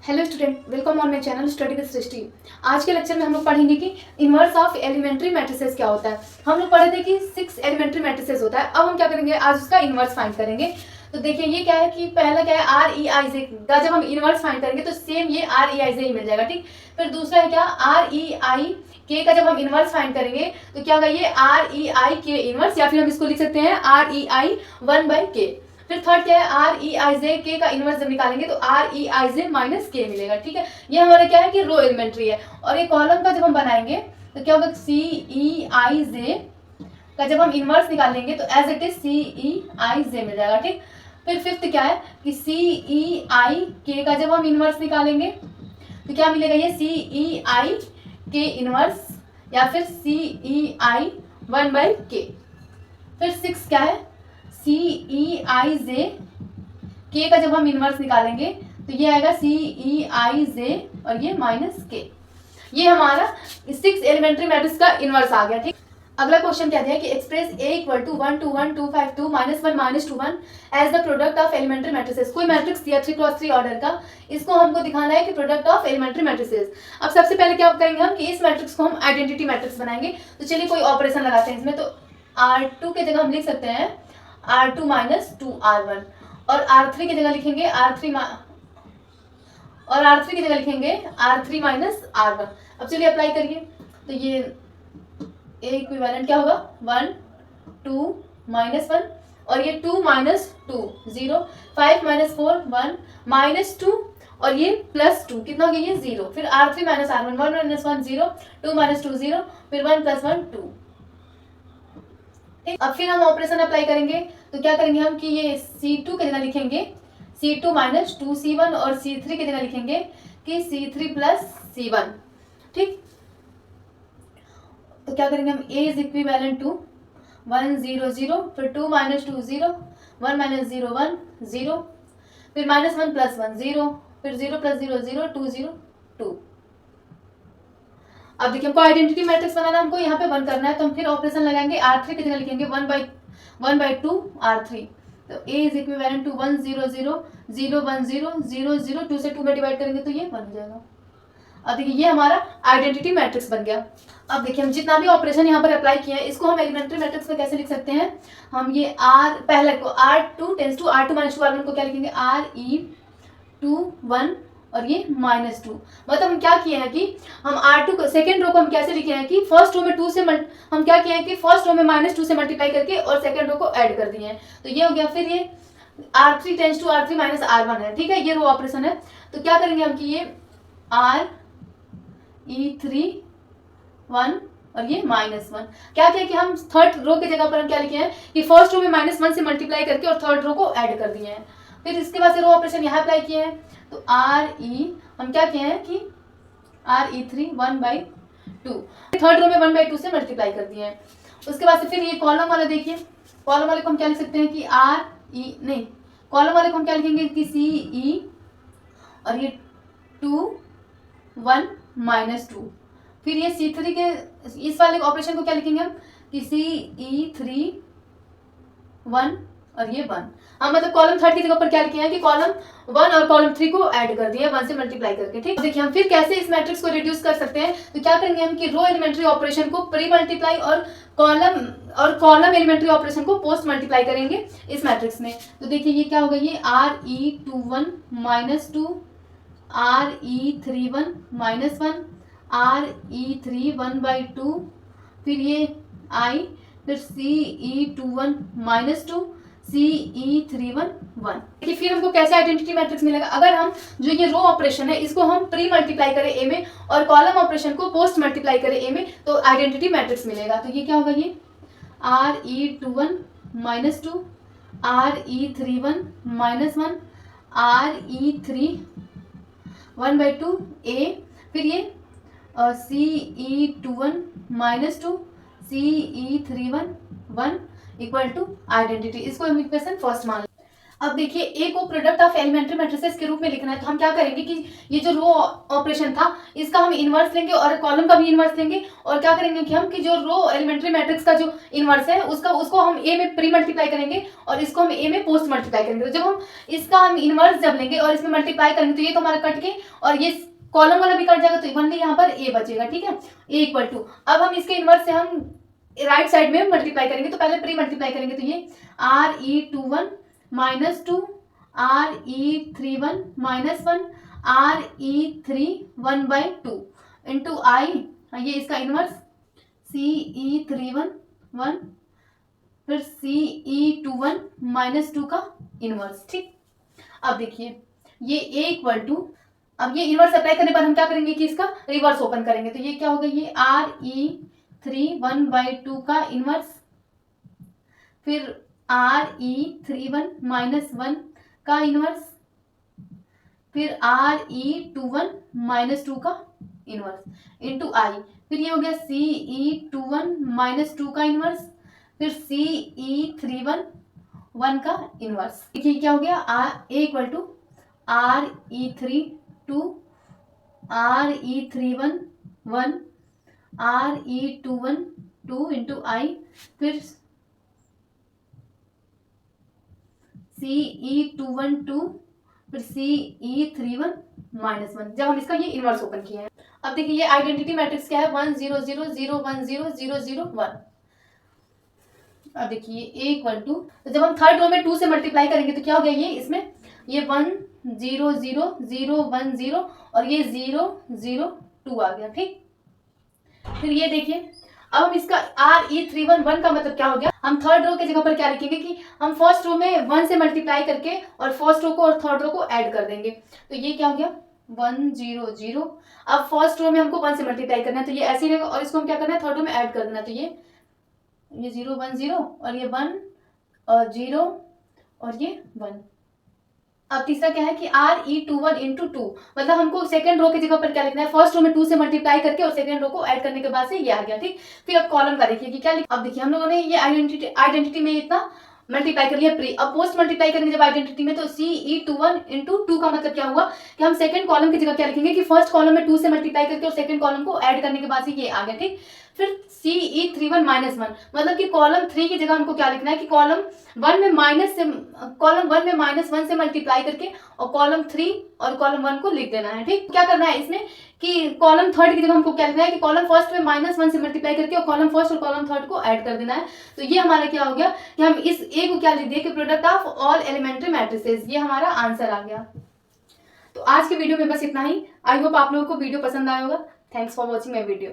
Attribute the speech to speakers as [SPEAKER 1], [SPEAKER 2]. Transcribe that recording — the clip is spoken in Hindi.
[SPEAKER 1] Hello student, welcome on my channel study with Srishti. आज के लेक्चर में हम लोग पढ़ेंगे कि इनवर्स ऑफ एलिमेंट्री मैट्रिसेस क्या होता है। हम लोग पढ़े थे कि 6 एलिमेंट्री मैट्रिसेस होता है। अब हम क्या करेंगे, आज उसका इनवर्स फाइंड करेंगे। तो देखिए ये क्या है कि पहला क्या है, आर ई आई जे का जब हम इनवर्स फाइंड करेंगे तो सेम ये आर ई आई जे ही मिल जाएगा, ठीक। फिर दूसरा है क्या, आर ई आई के का जब हम इनवर्स फाइंड करेंगे तो क्या होगा, ये आर ई आई के इनवर्स, या फिर हम इसको लिख सकते हैं आर ई आई 1/k। फिर थर्ड क्या है, आर ई आई जे के का इनवर्स जब निकालेंगे तो आर ई आई जे माइनस के मिलेगा, ठीक है। ये हमारा क्या है कि रो एलिमेंट्री है। और ये कॉलम का जब हम बनाएंगे तो क्या होगा, सी ई आई जे का जब हम इनवर्स निकालेंगे तो एज इट इज सी ई आई जे मिल जाएगा, ठीक। फिर फिफ्थ क्या है कि सी ई आई के का जब हम इनवर्स निकालेंगे तो क्या मिलेगा, ये सी ई आई के इनवर्स या फिर सी ई आई 1/k। फिर सिक्स क्या है, सी ई आई जे के का जब हम इनवर्स निकालेंगे तो ये आएगा सी ई आई जे और ये माइनस के। ये हमारा 6 एलिमेंट्री मैट्रिक्स का इनवर्स आ गया, ठीक। अगला क्वेश्चन क्या दिया है कि express A = 1 2 1 2 5 2 -1 -2 1 as the product of elementary matrices. कोई मैट्रिक्स दिया 3x3 ऑर्डर का, इसको हमको दिखाना है कि प्रोडक्ट ऑफ एलिमेंट्री मैट्रिसेस। अब सबसे पहले क्या करेंगे हम कि इस मैट्रिक्स को हम आइडेंटिटी मैट्रिक्स बनाएंगे। तो चलिए कोई ऑपरेशन लगाते हैं इसमें। तो R2 की जगह हम लिख सकते हैं R2 - 2R1 और R3 की जगह लिखेंगे R3 की जगह लिखेंगे R3 - R1। अब चलिए अप्लाई करिए। तो ये A इक्विवेलेंट क्या होगा, 1 2 -1 और ये 2 - 2 0, 5 - 4 1 -2 और ये +2 कितना हो गया, ये 0। फिर R3 - R1 1 - 1 0, 2 - 2 0, फिर 1 + 1 2। ठीक, अब फिर हम ऑपरेशन अप्लाई करेंगे। तो क्या करेंगे हम कि ये C2 की जगह लिखेंगे C2 - 2C1 और C3 की जगह लिखेंगे कि C3 + C1, ठीक। तो क्या करेंगे हम, A इज इक्विवेलेंट टू 1 0 0, फिर 2 - 2 0, 1 - 0 1 0, फिर -1 + 1 0, फिर 0 + 0 0, 2 0 2। अब देखिए हमको आइडेंटिटी मैट्रिक्स बनाना, हमको यहाँ पे 1 करना है। तो हम फिर ऑपरेशन लगाएंगे, R3 की जगह लिखेंगे 1/2 R3। तो A इज इक्विवेलेंट टू 1 0 0 0 1 0 0 0, 2 से 2 में डिवाइड करेंगे तो ये 1 हो जाएगा। अब देखिए ये हमारा आइडेंटिटी मैट्रिक्स बन गया। अब देखिए हम जितना भी ऑपरेशन यहाँ पर अप्लाई किया है इसको हम एलिमेंट्री मैट्रिक्स में कैसे लिख सकते हैं। हम ये पहले को R2 tense to R2 - 2R1 को क्या लिखेंगे, RE2 1 और ये -2। मतलब हम क्या किए हैं कि हम R2 को सेकेंड रो को हम कैसे लिखे हैं कि फर्स्ट रो में 2 से हम क्या किए हैं कि फर्स्ट रो में -2 से मल्टीप्लाई करके और सेकेंड रो को ऐड कर दिए हैं। तो ये हो गया। फिर ये R3 tense to R3 - R1 है, ठीक है, ये रो ऑपरेशन है। तो क्या करेंगे हम कि ये RE3 1 और ये -1 क्या किया कि हम थर्ड रो की जगह पर हम क्या लिखे हैं कि फर्स्ट रो में -1 से मल्टीप्लाई करके और थर्ड रो को ऐड कर दिए हैं। फिर इसके बाद से रो ऑपरेशन यहाँ अप्लाई किए हैं। तो हम क्या किए हैं कि RE3 1/2, थर्ड रो में 1/2 से मल्टीप्लाई कर दिए हैं। उसके बाद से फिर ये कॉलम वाला देखिए, कॉलम वाले को हम क्या लिख सकते हैं कि कॉलम वाले को हम क्या लिखेंगे कि CE और ये 2 1 -2। फिर ये C3 के इस वाले ऑपरेशन को क्या लिखेंगे हम कि CE3 1 और ये 1। हम मतलब कॉलम 3 की जगह पर क्या लिखे हैं कि कॉलम 1 और कॉलम 3 को ऐड कर दिया 1 से मल्टीप्लाई करके, ठीक। देखिए हम फिर कैसे इस मैट्रिक्स को रिड्यूस कर सकते हैं। तो क्या करेंगे हम कि रो एलिमेंट्री ऑपरेशन को प्री मल्टीप्लाई और कॉलम एलिमेंट्री ऑपरेशन को पोस्ट मल्टीप्लाई करेंगे इस मैट्रिक्स में। तो देखिए ये क्या होगा, ये RE21 -2, RE31 -1, RE3 1/2, फिर ये I, फिर CE21 -2, CE31 1। देखिए फिर हमको कैसे आइडेंटिटी मैट्रिक्स मिलेगा, अगर हम जो ये रो ऑपरेशन है इसको हम प्री मल्टीप्लाई करें A में और कॉलम ऑपरेशन को पोस्ट मल्टीप्लाई करें A में तो आइडेंटिटी मैट्रिक्स मिलेगा। तो ये क्या होगा, ये RE21 -2, RE31 -1, RE3 1/2 A, फिर ये CE21 -2, CE31 1 equal to identity. इसको हम इक्वेशन फर्स्ट मान लें। अब देखिए ए को प्रोडक्ट ऑफ एलिमेंट्री मैट्रिसेस के रूप में लिखना है, तो हम क्या करेंगे कि ये जो रो ऑपरेशन था इसका हम इन्वर्स लेंगे और कॉलम का भी इन्वर्स लेंगे, और क्या करेंगे कि हम कि जो रो एलिमेंट्री मैट्रिक्स का जो इन्वर्स है उसको हम ए में प्री मल्टीप्लाई करेंगे और इसको हम ए में पोस्ट मल्टीप्लाई करेंगे। तो जब हम इसका हम इन्वर्स जब लेंगे और इसमें मल्टीप्लाई करेंगे तो ये तो हमारा कट के और ये कॉलम वाला भी कट जाएगा, तो इवनली यहाँ पर ए बचेगा। ठीक है, ए इक्वल टू, अब हम इसके इन्वर्स से हम राइट साइड में मल्टीप्लाई करेंगे, तो पहले प्री मल्टीप्लाई करेंगे, तो ये RE21 minus 2 RE31 minus 1 RE31/2 into आई, ये इसका इनवर्स CE31 1 फिर CE21 माइनस 2 का इनवर्स। ठीक, अब देखिए ये A इक्वल टू, अब ये इनवर्स अप्लाई करने पर हम क्या करेंगे कि इसका रिवर्स ओपन करेंगे, तो ये क्या होगा, ये RE31/2 का इनवर्स, फिर RE31 माइनस 1 का इनवर्स, फिर RE21 माइनस 2 का इनवर्स इंटू आई, फिर ये हो गया CE21 माइनस 2 का इनवर्स, फिर CE31 1 का इनवर्स। देखिए क्या हो गया, A equal to RE32 RE31 1 RE21 2 into I, फिर CE21 2 फिर CE31 माइनस 1, जब हम इसका ये इनवर्स ओपन किया है। अब देखिए ये आइडेंटिटी मैट्रिक्स क्या है, 1 0 0 0 1 0 0 0 1। अब देखिए A इक्वल टू, तो जब हम थर्ड रो में 2 से मल्टीप्लाई करेंगे तो क्या हो गया, ये इसमें ये 1 0 0 0 1 0 और ये 0 0 2 आ गया। ठीक, फिर ये देखिए अब हम इसका RE31 1 का मतलब क्या हो गया, हम थर्ड रो की जगह पर क्या लिखेंगे कि हम फर्स्ट रो में 1 से मल्टीप्लाई करके और फर्स्ट रो को और थर्ड रो को ऐड कर देंगे, तो ये क्या हो गया 1 0 0। अब फर्स्ट रो में हमको 1 से मल्टीप्लाई करना है तो ये ऐसे ही रहेगा और इसको हम क्या करना है थर्ड रो में ऐड कर देना, तो ये 0 1 0 और ये 1 और 0 और ये 1। अब तीसरा क्या है कि RE21 इंटू 2, मतलब हमको सेकंड रो की जगह पर क्या लिखना है, फर्स्ट रो में 2 से मल्टीप्लाई करके और सेकंड रो को ऐड करने के बाद से ये आ गया। ठीक, फिर अब कॉलम का देखिए कि क्या लिखा, अब देखिए हम लोगों ने ये आइडेंटिटी में इतना मल्टीप्लाई कर लिया प्री, अब पोस्ट मल्टीप्लाई करेंगे जब आइडेंटिटी में, तो CE21 इंटू 2 का मतलब क्या हुआ कि हम सेकंड कॉलम की जगह क्या लिखेंगे कि फर्स्ट कॉलम में 2 से मल्टीप्लाई करके और सेकंड कॉलम को ऐड करने के बाद से ये आ गया। ठीक, फिर CE31 माइनस 1, मतलब कि कॉलम 3 की जगह हमको क्या लिखना है कि कॉलम 1 में माइनस 1 से मल्टीप्लाई करके और कॉलम 3 और कॉलम 1 को लिख देना है। ठीक, क्या करना है इसमें कि कॉलम थर्ड की जगह हमको क्या लिखना है कि कॉलम फर्स्ट में -1 से मल्टीप्लाई करके और कॉलम फर्स्ट और कॉलम थर्ड को ऐड कर देना है। तो ये हमारा क्या हो गया कि हम इस ए को क्या लिख दिए कि product of all elementary matrices, ये हमारा आंसर आ गया। तो आज के वीडियो में बस इतना ही। आई होप आप लोगों को वीडियो पसंद आया होगा। Thanks for watching my video.